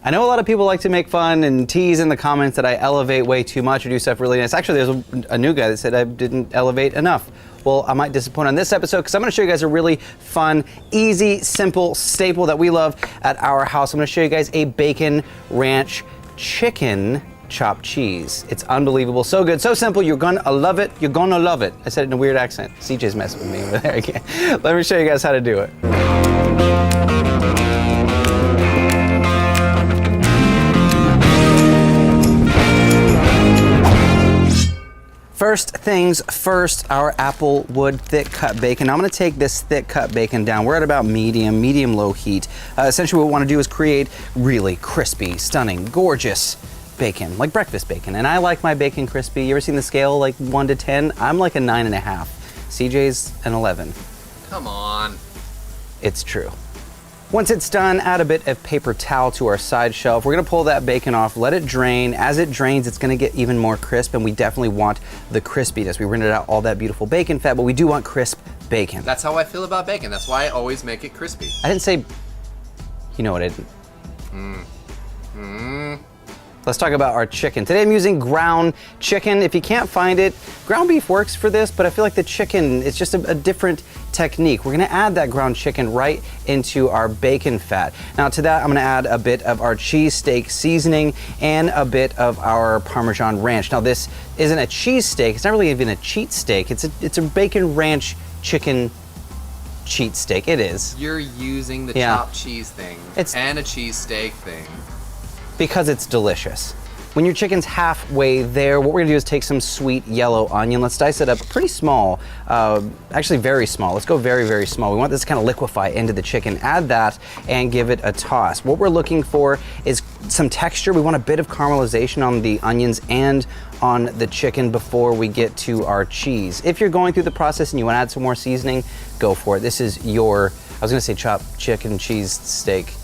I know a lot of people like to make fun and tease in the comments that I elevate way too much or do stuff really nice. Actually, there's a new guy that said I didn't elevate enough. Well, I might disappoint on this episode because I'm going to show you guys a really fun, easy, simple staple that we love at our house. I'm going to show you guys a bacon ranch chicken chopped cheese. It's unbelievable. So good, so simple. You're gonna love it. You're gonna love it. I said it in a weird accent. CJ's messing with me over there again. Let me show you guys how to do it. First things first, our apple wood thick cut bacon. Now I'm gonna take this thick cut bacon down. We're at about medium low heat. Essentially what we wanna do is create really crispy, stunning, gorgeous bacon, like breakfast bacon. And I like my bacon crispy. You ever seen the scale like 1 to 10? I'm like a 9.5. CJ's an 11. Come on. It's true. Once it's done, add a bit of paper towel to our side shelf. We're gonna pull that bacon off, let it drain. As it drains, it's gonna get even more crisp, and we definitely want the crispiness. We rendered out all that beautiful bacon fat, but we do want crisp bacon. That's how I feel about bacon. That's why I always make it crispy. I didn't say, you know what I didn't. Let's talk about our chicken. Today I'm using ground chicken. If you can't find it, ground beef works for this, but I feel like the chicken, it's just a different technique. We're gonna add that ground chicken right into our bacon fat. Now to that, I'm gonna add a bit of our cheesesteak seasoning and a bit of our Parmesan ranch. Now this isn't a cheesesteak, it's not really even a cheat steak. It's a bacon ranch chicken cheat steak. It is. You're using the chopped cheese thing and a cheesesteak thing. Because it's delicious. When your chicken's halfway there, what we're gonna do is take some sweet yellow onion. Let's dice it up pretty small, actually very small. Let's go very small. We want this to kind of liquefy into the chicken. Add that and give it a toss. What we're looking for is some texture. We want a bit of caramelization on the onions and on the chicken before we get to our cheese. If you're going through the process and you wanna add some more seasoning, go for it. This is your, I was gonna say chopped chicken cheese steak.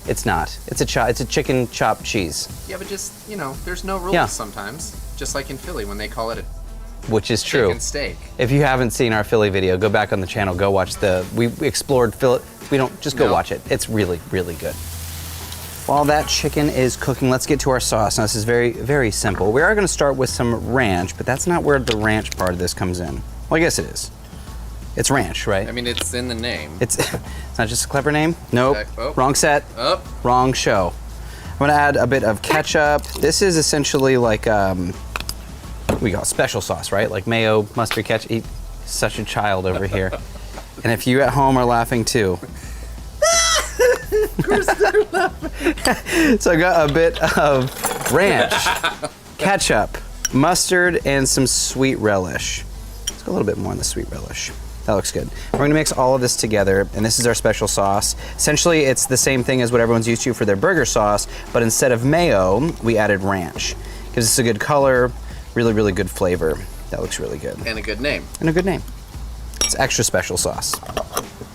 It's not. It's a chicken chopped cheese. Yeah, but just, you know, there's no rules sometimes. Just like in Philly when they call it a which is true. chicken steak. If you haven't seen our Philly video, go back on the channel, go watch we explored Philly. Just go watch it. It's really good. While that chicken is cooking, let's get to our sauce. Now this is very simple. We are gonna start with some ranch, but that's not where the ranch part of this comes in. Well, I guess it is. It's ranch, right? I mean, it's in the name. It's not just a clever name. Nope. Wrong set. Wrong show. I'm gonna add a bit of ketchup. This is essentially like we got special sauce, right? Like mayo, mustard, ketchup. He's such a child over here. And if you at home are laughing too. Of course they're laughing. So I got a bit of ranch, ketchup, mustard, and some sweet relish. Let's go a little bit more on the sweet relish. That looks good. We're gonna mix all of this together, and this is our special sauce. Essentially, it's the same thing as what everyone's used to for their burger sauce, but instead of mayo, we added ranch. Gives us a good color, really good flavor. That looks really good. And a good name. And a good name. It's extra special sauce.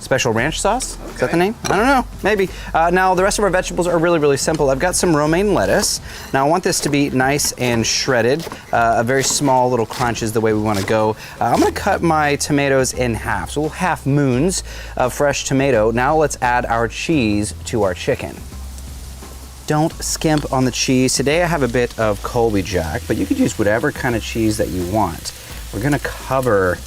Special ranch sauce? Okay. Is that the name? I don't know, maybe. Now the rest of our vegetables are really simple. I've got some romaine lettuce. Now I want this to be nice and shredded. A very small little crunch is the way we want to go. I'm gonna cut my tomatoes in half. So we'll half moons of fresh tomato. Now let's add our cheese to our chicken. Don't skimp on the cheese. Today I have a bit of Colby Jack, but you could use whatever kind of cheese that you want. We're gonna cover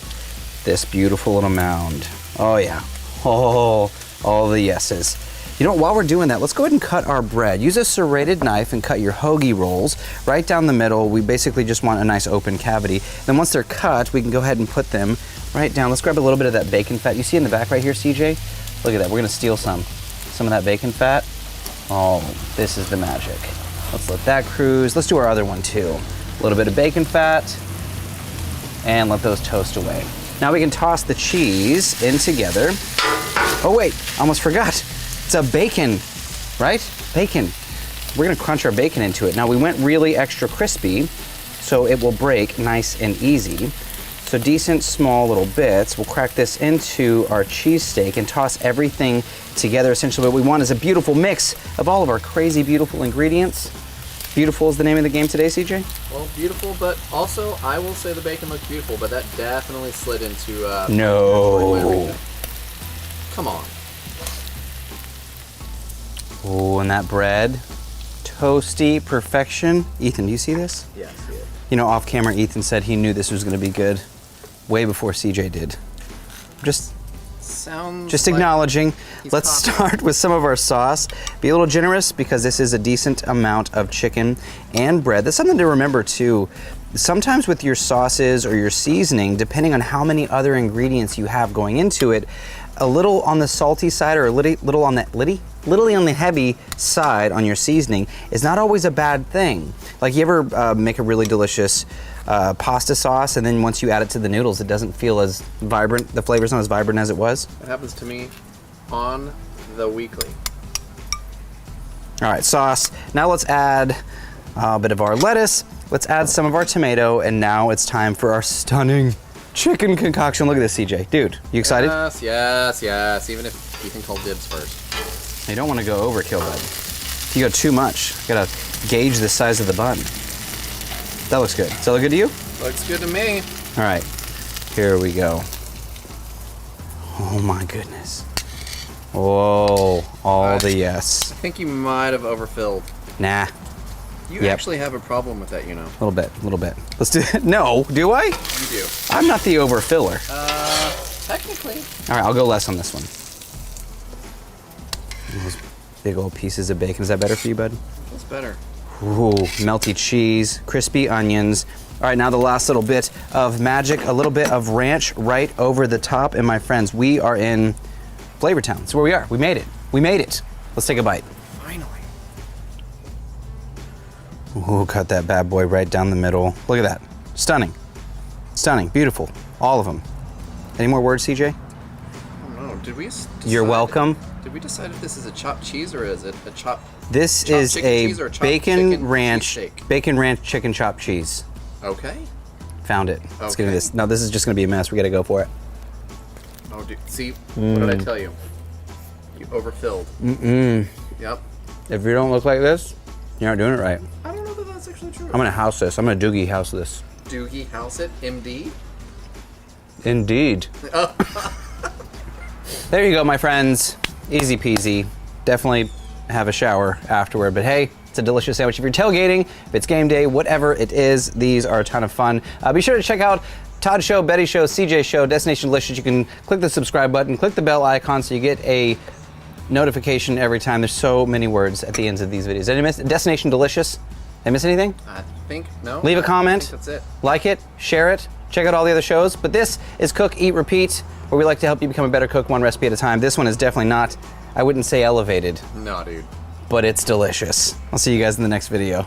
this beautiful little mound. Oh yeah. Oh, all the yeses. You know, while we're doing that, let's go ahead and cut our bread. Use a serrated knife and cut your hoagie rolls right down the middle. We basically just want a nice open cavity. Then once they're cut, we can go ahead and put them right down. Let's grab a little bit of that bacon fat. You see in the back right here, CJ? Look at that, we're gonna steal some of that bacon fat. Oh, this is the magic. Let's let that cruise. Let's do our other one too. A little bit of bacon fat, and let those toast away. Now we can toss the cheese in together. Oh wait, almost forgot. It's a bacon, right? Bacon. We're gonna crunch our bacon into it. Now we went really extra crispy, so it will break nice and easy. So decent small little bits. We'll crack this into our cheesesteak and toss everything together. Essentially what we want is a beautiful mix of all of our crazy beautiful ingredients. Beautiful is the name of the game today, CJ? Well, beautiful, but also I will say the bacon looks beautiful, but that definitely slid into no. Come on. Oh, and that bread. toasty perfection. Ethan, do you see this? Yeah, I see it. You know, off camera, Ethan said he knew this was going to be good way before CJ did. Sounds Just like acknowledging. he's Let's confident. start with some of our sauce. Be a little generous because this is a decent amount of chicken and bread. That's something to remember too. Sometimes with your sauces or your seasoning, depending on how many other ingredients you have going into it, a little on the salty side or a little on the literally on the heavy side on your seasoning is not always a bad thing. Like you ever make a really delicious pasta sauce and then once you add it to the noodles, it doesn't feel as vibrant. The flavor's not as vibrant as it was. That happens to me on the weekly. All right, sauce. Now let's add a bit of our lettuce. Let's add some of our tomato, and now it's time for our stunning chicken concoction. Look at this, CJ. Dude, you excited? Yes. Even if Ethan called dibs first. You don't want to go overkill, bud. If you go too much, you gotta gauge the size of the bun. That looks good. Does that look good to you? Looks good to me. All right, here we go. Oh my goodness. Whoa, all the yes. I think you might have overfilled. Nah, You Yep. actually have a problem with that, you know. a little bit. Let's do it. No, do I? You do. I'm not the overfiller. Technically. All right, I'll go less on this one. Those big old pieces of bacon. Is that better for you, bud? That's better. Ooh, melty cheese, crispy onions. All right, now the last little bit of magic, a little bit of ranch right over the top. And my friends, we are in Flavor Town. That's where we are. We made it. We made it. Let's take a bite. Finally. Ooh, cut that bad boy right down the middle. Look at that. Stunning. Stunning. Beautiful. All of them. Any more words, CJ? I don't know. Did we decide, You're welcome. Did we decide if this is a chopped cheese or is it a chopped... This chopped is chicken a cheese or chopped bacon chicken ranch, cheesesteak? bacon ranch chicken chopped cheese. Okay. Found it. Let's get into Okay. this. No, this is just gonna be a mess. We gotta go for it. Oh, dude. See? What did I tell you? You overfilled. Yep. If you don't look like this, you're not doing it right. I don't know that that's actually true. I'm gonna house this. I'm gonna Doogie house this. Doogie House it, MD. Indeed. There you go, my friends. Easy peasy. Definitely have a shower afterward. But hey, it's a delicious sandwich. If you're tailgating, if it's game day, whatever it is, these are a ton of fun. Be sure to check out Todd's Show, Betty's Show, CJ's Show, Destination Delicious. You can click the subscribe button, click the bell icon so you get a notification every time. There's so many words at the ends of these videos. Did I miss Destination Delicious? Did I miss anything? I think, no. Leave a I comment. think that's it. Like it, share it, check out all the other shows. But this is Cook, Eat, Repeat, where we like to help you become a better cook one recipe at a time. This one is definitely not, I wouldn't say elevated, No, dude. but it's delicious. I'll see you guys in the next video.